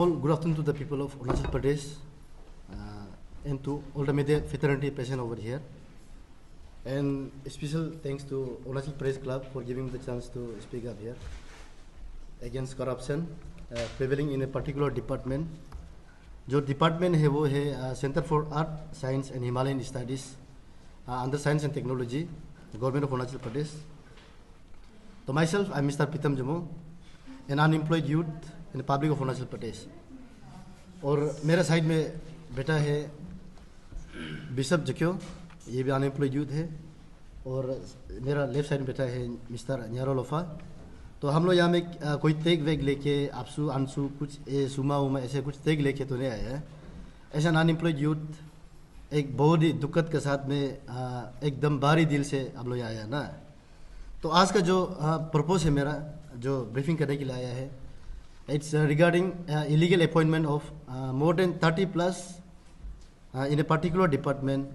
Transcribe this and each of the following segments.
All good afternoon to the people of Arunachal Pradesh and to all the media fraternity present over here. And special thanks to Arunachal Pradesh Club for giving me the chance to speak up here against corruption prevailing in a particular department. जो department है वो है centre for art science and Himalayan studies under science and technology government of Arunachal Pradesh. तो myself I mister Pritam Jamoh an unemployed youth in public of Arunachal Pradesh. और मेरा side में बेटा है बिशप जक्यो, ये भी अनएम्प्लॉयड यूथ है. और मेरा लेफ्ट साइड में बेटा है मिस्टर न्यारो लोफा. तो हम लोग यहाँ में कोई तेग वेग लेके आपसू अनसू कुछ सुमा उमा ऐसे कुछ तेग लेके तो नहीं आया है. ऐसा अनएम्प्लॉयड यूथ एक बहुत ही दुखद के साथ में एकदम भारी दिल से हम लोग आया है ना. तो आज का जो पर्पस है मेरा जो ब्रीफिंग करने के लिए आया है, it's regarding illegal appointment of more than 30+ in a particular department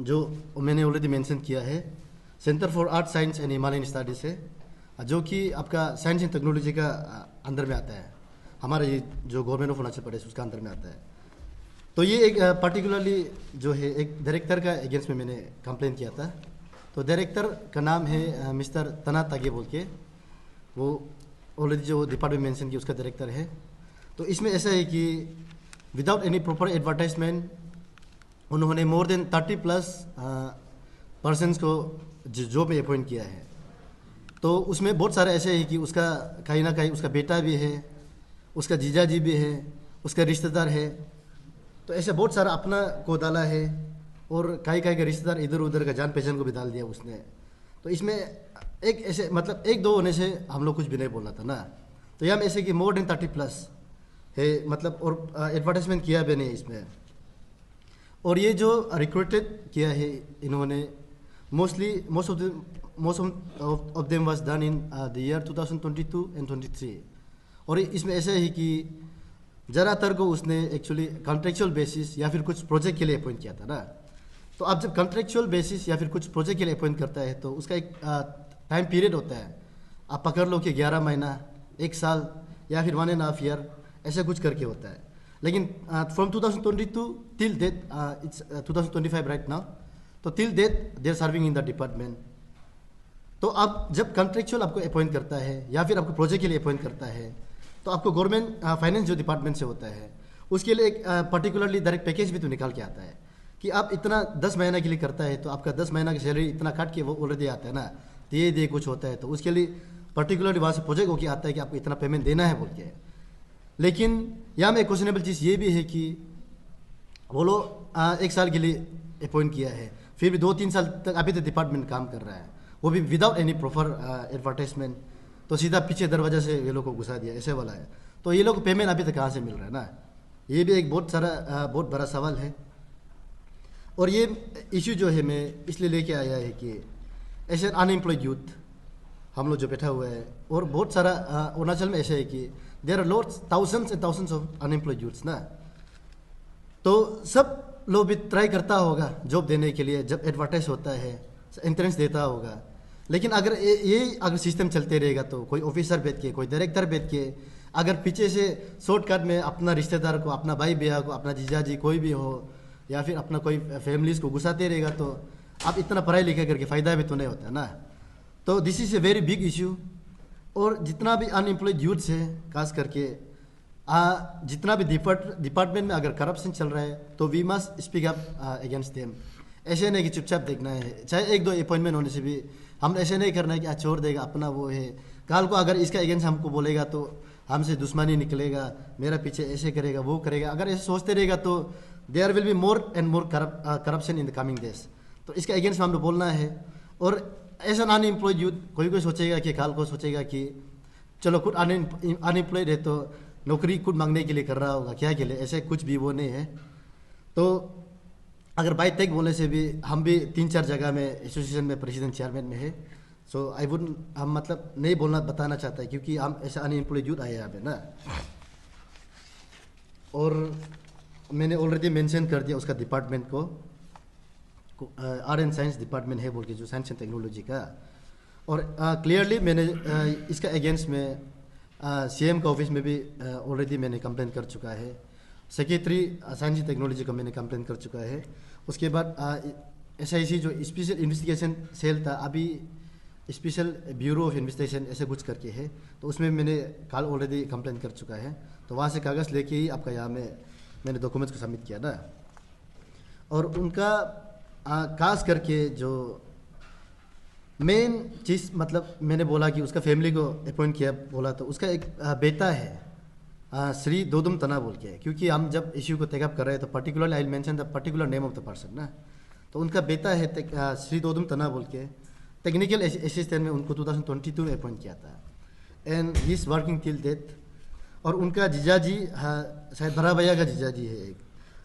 जो मैंने ऑलरेडी मेंशन किया है. Centre for art science and Himalayan studies है जो कि आपका साइंस एंड टेक्नोलॉजी का अंदर में आता है. हमारा ये जो गवर्नमेंट ऑफ अरुणाचल प्रदेश उसका अंदर में आता है. तो ये एक पर्टिकुलरली जो है एक डायरेक्टर का अगेंस्ट में मैंने कंप्लेन किया था. तो डायरेक्टर का नाम है मिस्टर तना तागे बोल के, वो ऑलरेडी जो डिपार्टमेंट मेंशन की उसका डायरेक्टर है. तो इसमें ऐसा है कि विदाउट एनी प्रॉपर एडवर्टाइजमेंट उन्होंने मोर देन 30+ पर्सनस को जॉब में अपॉइंट किया है. तो उसमें बहुत सारे ऐसे है कि उसका कहीं ना कहीं उसका बेटा भी है, उसका जीजा जी भी है, उसका रिश्तेदार है. तो ऐसे बहुत सारा अपना को डाला है और कहीं कहीं का रिश्तेदार इधर उधर का जान पहचान को भी डाल दिया उसने. तो इसमें एक ऐसे मतलब एक दो होने से हम लोग कुछ भी नहीं बोलना था ना. तो यहाँ में ऐसे कि मोर देन 30+ है मतलब और एडवर्टाइजमेंट किया भी नहीं इसमें. और ये जो रिक्रूटेड किया है इन्होंने most of them was done in the year 2022 and 23. और इसमें ऐसा है कि ज़्यादातर को उसने एक्चुअली कॉन्ट्रेक्चुअल बेसिस या फिर कुछ प्रोजेक्ट के लिए अपॉइंट किया था ना. तो आप जब कॉन्ट्रेक्चुअल बेसिस या फिर कुछ प्रोजेक्ट के लिए अपॉइंट करता है तो उसका एक टाइम पीरियड होता है. आप पकड़ लो कि 11 महीना, 1 साल या फिर 1.5 ईयर ऐसा कुछ करके होता है. लेकिन from 2022 till date it's 2025 right now. तो till date they are serving in the department. तो आप जब कॉन्ट्रेक्चुअल आपको अपॉइंट करता है या फिर आपको प्रोजेक्ट के लिए अपॉइंट करता है तो आपको गवर्नमेंट फाइनेंस जो डिपार्टमेंट से होता है उसके लिए एक पर्टिकुलरली डायरेक्ट पैकेज भी तो निकाल के आता है कि आप इतना 10 महीना के लिए करता है तो आपका 10 महीना की सैलरी इतना काट के वो ऑलरेडी आता है ना. तो ये कुछ होता है तो उसके लिए पर्टिकुलरली वहाँ से प्रोजेक्ट होकर आता है कि आपको इतना पेमेंट देना है बोल के. लेकिन यहाँ में क्वेश्चनेबल चीज़ ये भी है कि वो लोग 1 साल के लिए अपॉइंट किया है, फिर भी 2-3 साल तक अभी तक डिपार्टमेंट काम कर रहा है, वो भी विदाउट एनी प्रॉपर एडवर्टाइजमेंट. तो सीधा पीछे दरवाजा से ये लोग को घुसा दिया ऐसे वाला है. तो ये लोग पेमेंट अभी तक कहाँ से मिल रहा है ना. ये भी एक बहुत बड़ा सवाल है. और ये इशू जो है मैं इसलिए लेके आया है कि ऐसे अनएम्प्लॉयड यूथ हम लोग जो बैठा हुआ है और बहुत सारा अरुणाचल में ऐसे है कि there are lots thousands and thousands of unemployed youths ना. तो सब लोग भी ट्राई करता होगा जॉब देने के लिए, जब एडवर्टाइज होता है एंट्रेंस देता होगा. लेकिन अगर अगर सिस्टम चलते रहेगा तो कोई ऑफिसर बैठ के, कोई डायरेक्टर बैठ के अगर पीछे से शॉर्टकट में अपना रिश्तेदार को, अपना भाई भैया को, अपना जीजा जी कोई भी हो या फिर अपना कोई फैमिलीज को घुसाते रहेगा तो आप इतना पढ़ाई लिखा करके फ़ायदा भी तो नहीं होता ना. तो this is a very big issue. और जितना भी अनएम्प्लॉयड यूथ्स है खास करके जितना भी डिपार्टमेंट में अगर करप्शन चल रहा है तो we must speak up against them. ऐसे नहीं कि चुपचाप देखना है, चाहे 1-2 अपॉइंटमेंट होने से भी हम ऐसे नहीं करना है कि छोड़ देगा अपना वो है. कल को अगर इसका अगेंस्ट हमको बोलेगा तो हमसे दुश्मनी निकलेगा, मेरा पीछे ऐसे करेगा वो करेगा. अगर ऐसे सोचते रहेगा तो there will be more and more corruption in the coming days. तो इसका अगेंस्ट हमको बोलना है. और ऐसा अनएम्प्लॉयड यूथ कोई सोचेगा कि कल को सोचेगा कि चलो खुद अनएम्प्लॉयड है तो नौकरी खुद मांगने के लिए कर रहा होगा, क्या के लिए, ऐसे कुछ भी वो नहीं है. तो अगर बाई टेक बोलने से भी हम भी 3-4 जगह में एसोसिएशन में प्रेसिडेंट चेयरमैन में है. सो आई वुड हम मतलब नहीं बताना चाहता है क्योंकि हम ऐसा अनएम्प्लॉयड यूथ आए यहाँ पे ना. और मैंने ऑलरेडी मेंशन कर दिया उसका डिपार्टमेंट को, आर्ट एंड साइंस डिपार्टमेंट है बोल के, जो साइंस एंड टेक्नोलॉजी का. और क्लियरली मैंने इसका अगेंस्ट में सीएम का ऑफिस में भी ऑलरेडी मैंने कंप्लेन कर चुका है। सेक्रेटरी साइंस एंड टेक्नोलॉजी को मैंने कंप्लेन कर चुका है। उसके बाद SIC जो स्पेशल इन्वेस्टिगेशन सेल था, अभी स्पेशल ब्यूरो ऑफ इन्वेस्टिगेशन ऐसे कुछ करके है, तो उसमें मैंने कल ऑलरेडी कंप्लेन कर चुका है। तो वहाँ से कागज़ लेके ही आपका यहाँ में मैंने डॉक्यूमेंट्स को सबमिट किया ना। और उनका खास करके जो मेन चीज़ मतलब मैंने बोला कि उसका फैमिली को अपॉइंट किया बोला, तो उसका एक बेटा है श्री दोदुम तना बोल के, क्योंकि हम जब इश्यू को टेकअप कर रहे हैं तो particularly I mention the particular name of the person ना। तो उनका बेटा है श्री दोदुम तना बोल के, टेक्निकल असिस्टेंट में उनको 2022 में अपॉइंट किया था and he is working till death. और उनका जीजाजी शायद बड़ा भैया का जीजाजी है एक,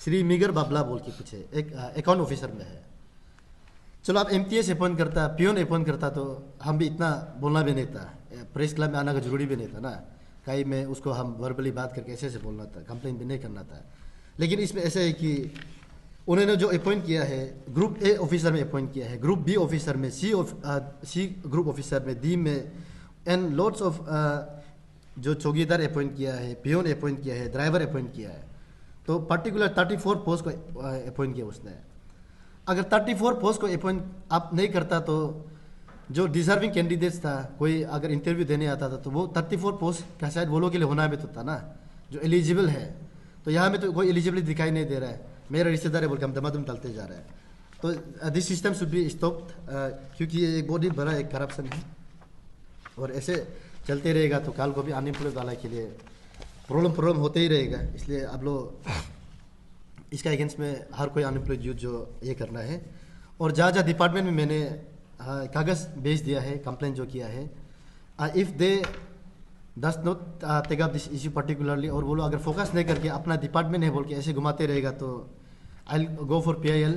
श्री मिगर बाबला बोल के कुछ है, एक अकाउंट ऑफिसर में है। चलो आप MTS अपॉइंट करता, पियोन अपॉइंट करता तो हम भी इतना बोलना भी नहीं था, प्रेस क्लब में आना का जरूरी भी नहीं था ना, कहीं में उसको हम वर्बली बात करके ऐसे ऐसे बोलना था, कंप्लेन भी नहीं करना था। लेकिन इसमें ऐसा है कि उन्होंने जो अपॉइंट किया है ग्रुप A ऑफिसर में अपॉइंट किया है, ग्रुप B ऑफिसर में, C ग्रुप ऑफिसर में, D में, एंड लॉट्स ऑफ जो चौकीदार अपॉइंट किया है, पियोन अपॉइंट किया है, ड्राइवर अपॉइंट किया है। तो पर्टिकुलर 34 पोस्ट को अपॉइंट किया उसने। अगर 34 पोस्ट को अपॉइंट आप नहीं करता तो जो डिजर्विंग कैंडिडेट्स था, कोई अगर इंटरव्यू देने आता था तो वो 34 पोस्ट का शायद वो लोग के लिए होना भी तो था ना, जो एलिजिबल है। तो यहाँ में तो कोई एलिजिबिलिटी दिखाई नहीं दे रहा है, मेरा रिश्तेदार है बोल के हम दमादम टलते जा रहे हैं। तो this system should be stopped, क्योंकि ये एक बहुत ही बड़ा एक करप्शन है और ऐसे चलते रहेगा तो कल को भी अनएम्प्लॉयड वाला के लिए प्रॉब्लम होते ही रहेगा। इसलिए आप लोग इसका अगेंस्ट में हर कोई अनएम्प्लॉयड यूथ जो ये करना है। और जहाँ जहाँ डिपार्टमेंट में मैंने कागज़ भेज दिया है, कंप्लेन जो किया है, if they does not take up this issue particularly, और वो लोग अगर फोकस नहीं करके अपना डिपार्टमेंट है बोल के ऐसे घुमाते रहेगा तो आई गो फॉर PIL,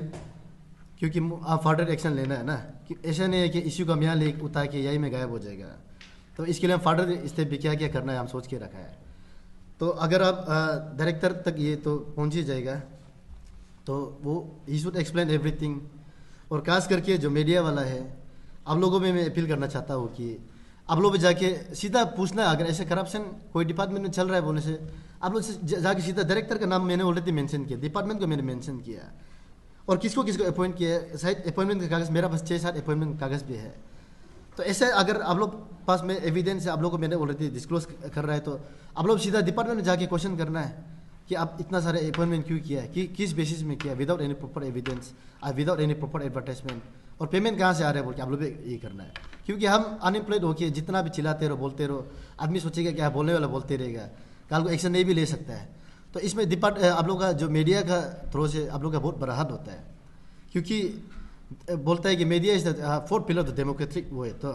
क्योंकि आप फर्दर एक्शन लेना है ना। कि ऐसा नहीं है कि इशू का म्यान ले उतार के यही में गायब हो जाएगा। तो इसके लिए हम फर्दर स्टेप भी क्या क्या करना है हम सोच के रखा है। तो अगर आप डायरेक्टर तक ये तो पहुंच ही जाएगा तो वो ही शुड एक्सप्लेन एवरीथिंग। और खास करके जो मीडिया वाला है, आप लोगों में मैं अपील करना चाहता हूँ कि आप लोग भी जाके सीधा पूछना, अगर ऐसे करप्शन कोई डिपार्टमेंट में चल रहा है बोलने से आप लोग जाके सीधा डायरेक्टर का नाम मैंने ऑलरेडी मेंशन किया, डिपार्टमेंट को मैंने मेंशन किया और किसको किसको अपॉइंट किया है। शायद अपॉइंटमेंट का कागज़ मेरा पास 6-7 अपॉइंटमेंट कागज़ भी है। तो ऐसे अगर आप लोग पास में एविडेंस है, आप लोग को मैंने ऑलरेडी डिस्क्लोज कर रहा है, तो आप लोग सीधा डिपार्टमेंट में जाके क्वेश्चन करना है कि आप इतना सारे अपॉइंटमेंट क्यों किया है, कि किस बेसिस में किया, without any proper evidence, without any proper advertisement, और पेमेंट कहाँ से आ रहा है बोल के आप लोग भी ये करना है। क्योंकि हम अनएम्प्लॉयड होके जितना भी चिल्लाते रहो बोलते रहो, आदमी सोचेगा क्या बोलने वाला बोलते रहेगा, कल को एक्शन नहीं भी ले सकता है। तो इसमें आप लोग का जो मीडिया का थ्रू से आप लोग का बहुत बड़ा हाथ होता है, क्योंकि बोलता है कि media is the fourth pillar of the democratic वो है। तो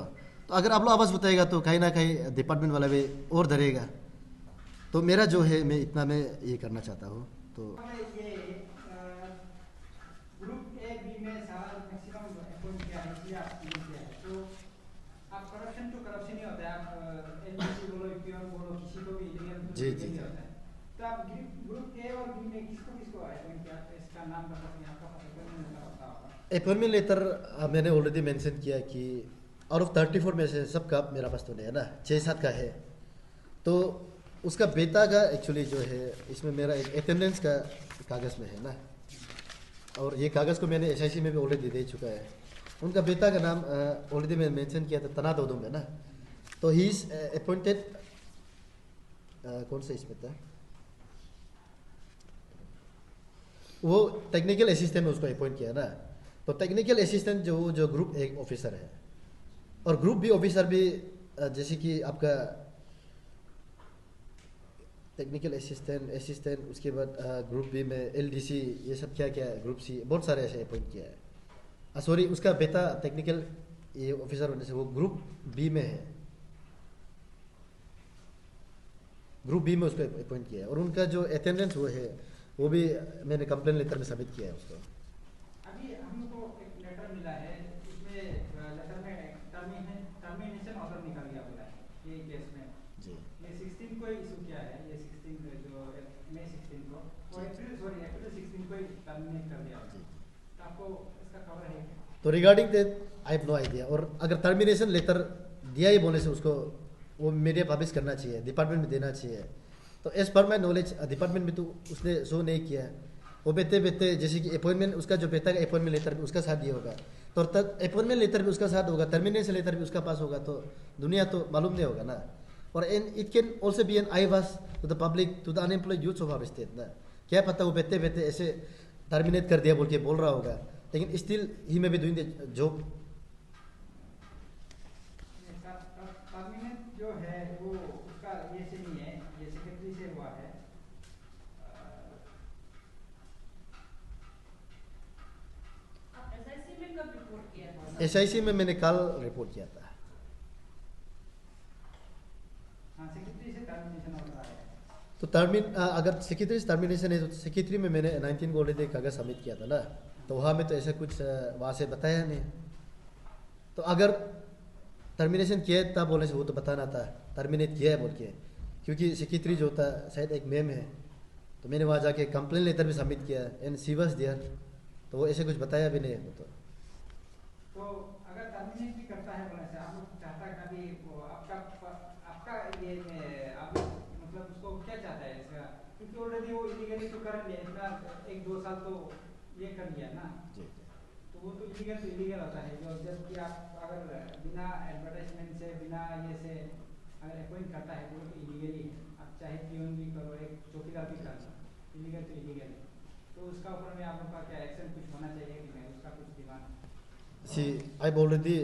अगर आप लोग आवाज़ बताएगा तो कहीं ना कहीं डिपार्टमेंट वाला भी और डरेगा। तो मेरा जो है मैं इतना मैं ये करना चाहता हूँ। तो ग्रुप A B में सारा मैक्सिमम अपॉइंट किया है, इसलिए आप किया है। तो आप करप्शन तो करप्शन ही होता है, आप एलजीसी बोलो, यूपीआर बोलो, किसी को भी इलीगल जी जी होता है। तो आप ग्रुप A और B में किसको किसको अपॉइंट किया, इसका नाम बता सकते हैं, आपका अपॉइंटमेंट लेटर होता होगा। अपॉइंटमेंट लेटर मैंने ऑलरेडी मेंशन किया कि आउट ऑफ 34 में से सबका मेरा पास तो नहीं है ना, 6-7 का है। तो उसका बेटा का एक्चुअली जो है इसमें मेरा एक अटेंडेंस का कागज़ में है ना, और ये कागज़ को मैंने SIC में भी ऑलरेडी दे चुका है। उनका बेटा का नाम ऑलरेडी मैंने मेंशन किया था, तना दोदुम है ना। तो ही इज़ अपॉइंटेड, कौन सा इसमें था, वो टेक्निकल असिस्टेंट में उसको अपॉइंट किया ना। तो टेक्निकल असिस्टेंट जो ग्रुप A ऑफिसर है, और ग्रुप B ऑफिसर भी जैसे कि आपका टेक्निकल असिस्टेंट, उसके बाद ग्रुप B में LDC, ये सब क्या क्या है, ग्रुप C बहुत सारे ऐसे अपॉइंट किया है। सॉरी, उसका बेटा टेक्निकल ये ऑफिसर होने से वो ग्रुप B में है, ग्रुप B में उसको अपॉइंट किया है। और उनका जो अटेंडेंस वो है वो भी मैंने कंप्लेन लेटर में सबमिट किया है उसको। अभी हमको एक लेटर मिला है, इसमें लेटर में टर्मिनेशन ऑर्डर निकल गया बोला है ये केस में जी। ये 16 को इशू किया है, ये 16 जो मई 16 को, वो अप्रैल 16 को टर्मिनेट कर दिया। तो आपको इसका खबर है क्या? तो regarding that I have no idea. और अगर टर्मिनेशन लेटर दिया ही बोलने से उसको वो मीडिया पब्लिश करना चाहिए, डिपार्टमेंट में देना चाहिए। तो as per my knowledge department में तो उसने शो नहीं किया। वो बेते बेते जैसे कि अपॉइंटमेंट उसका जो बेटा का अपॉइंटमेंट लेटर भी उसका साथ ये होगा, तो तब अपॉइंटमेंट लेटर भी उसका साथ होगा, टर्मिनेशन लेटर भी उसका पास होगा, तो दुनिया तो मालूम नहीं होगा ना। और it can also be an eye wash to the public, to the unemployed youth of our state ना। क्या पता वो बेते बेते ऐसे टर्मिनेट कर दिया बोल के बोल रहा होगा, लेकिन स्टिल ही में भी डूइंग द जॉब। टर्मिनेट जो है वो उसका ये से नहीं है, ये सेक्रेटरी से हुआ है। एसआईसी में कब रिपोर्ट किया था? एसआईसी में मैंने कल रिपोर्ट किया था। हाँ, सेक्रेटरी से टर्मिनेशन हो रहा है। तो अगर सेक्रेटरी से टर्मिनेशन है तो सेक्रेटरी में मैंने 19 को ऑलरेडी कागज सबमिट किया था ना, तो वहाँ में तो ऐसा कुछ वहाँ से बताया नहीं। तो अगर टर्मिनेशन किया है तब बोलने से वो तो बताना था टर्मिनेट किया है बोल के, क्योंकि सेक्रेटरी जो होता शायद एक मैम है, तो मैंने वहाँ जाके कंप्लेन लेटर भी सबमिट किया एंड सी वाज देयर, तो वो ऐसे कुछ बताया भी नहीं है वो तो अगर टर्मिनेट भी करता है बोलने से आप लोग चाहता है कभी वो आपका ये आप लोग मतलब उसको क्या चाहता है इसका, क्योंकि ऑलरेडी वो इलीगली तो कर लिया इतना 1-2 साल तो ये कर लिया ना, जी। तो वो तो इलीगल होता है। जो जबकि आप अगर बिना एडवर्टाइजमेंट से बिना ये से अगर अपॉइंट करता है वो तो इलीगली है। आप चाहे पियून भी करो, एक चौकीदार भी कर लो, इलीगल तो इलीगल है। तो उसका ऊपर में आप लोग का क्या एक्शन कुछ होना चाहिए कि नहीं, उसका कुछ demand? See, I've already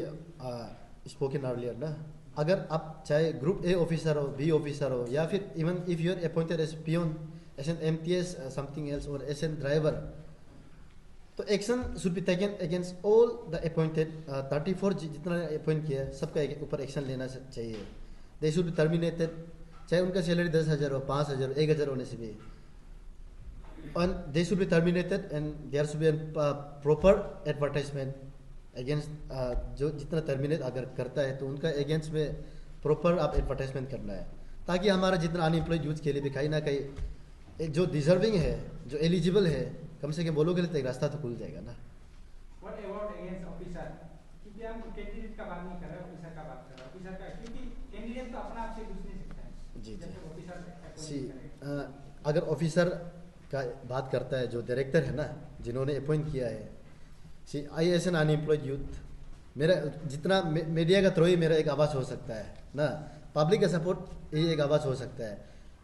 spoken earlier ना, अगर आप चाहे ग्रुप ए ऑफिसर हो, बी ऑफिसर हो, या फिर even if you are appointed as peon, as an MTS something else और एज एन ड्राइवर, तो action should be taken against all the appointed 34 जितना अपॉइंट किया है सबका ऊपर एक्शन लेना चाहिए। दे शुड बी टर्मिनेटेड, चाहे उनका सैलरी 10,000 हो, 5,000 हो, 1,000 होने से भी, and they should be terminated and there should be a proper advertisement against जो जितना टर्मिनेट अगर करता है तो उनका अगेंस्ट में प्रॉपर आप एडवर्टाइजमेंट करना है, ताकि हमारा जितना अनएम्प्लॉयड यूथ के लिए भी कहीं ना कहीं जो डिजर्विंग है, जो एलिजिबल है, कम से कम वो लोगों के लिए एक रास्ता तो खुल जाएगा ना। What about against officer? क्योंकि हम कैंडिडेट का बात नहीं कर रहे, ऑफिसर का बात कर रहे हैं। ऑफिसर का क्योंकि कैंडिडेट तो अपना आप से कुछ नहीं सकता है। जी, जी। जब तक ऑफिसर सी appoint करेगा। अगर ऑफिसर का बात करता है, जो डायरेक्टर है ना जिन्होंने अपॉइंट किया है, C I S an unemployed youth, मेरा जितना मीडिया का थ्रू ही मेरा एक आवाज़ हो सकता है ना, पब्लिक का सपोर्ट ये एक आवाज़ हो सकता है।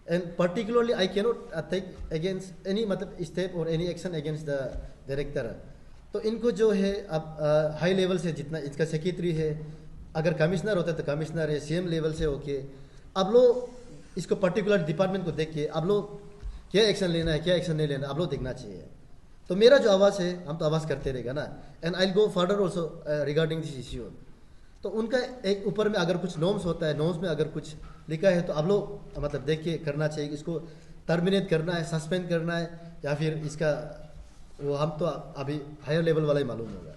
And particularly I can not take against any मतलब स्टेप और any action against the director. तो इनको जो है अब हाई लेवल से जितना इसका सेक्रेटरी है, अगर कमिश्नर होता है तो कमिश्नर है, सीएम लेवल से होके अब लोग इसको पर्टिकुलर डिपार्टमेंट को देख के अब लोग क्या एक्शन लेना है क्या एक्शन नहीं लेना अब लोग देखना चाहिए। तो मेरा जो आवाज़ है हम तो आवाज़ करते रहेगा ना, and I go further also regarding this issue. तो उनका एक ऊपर में अगर कुछ नॉर्म्स होता है, नॉर्म्स में अगर कुछ लिखा है तो अब लोग मतलब देख के करना चाहिए, इसको टर्मिनेट करना है, सस्पेंड करना है, या फिर इसका वो हम तो अभी हायर लेवल वाला ही मालूम होगा।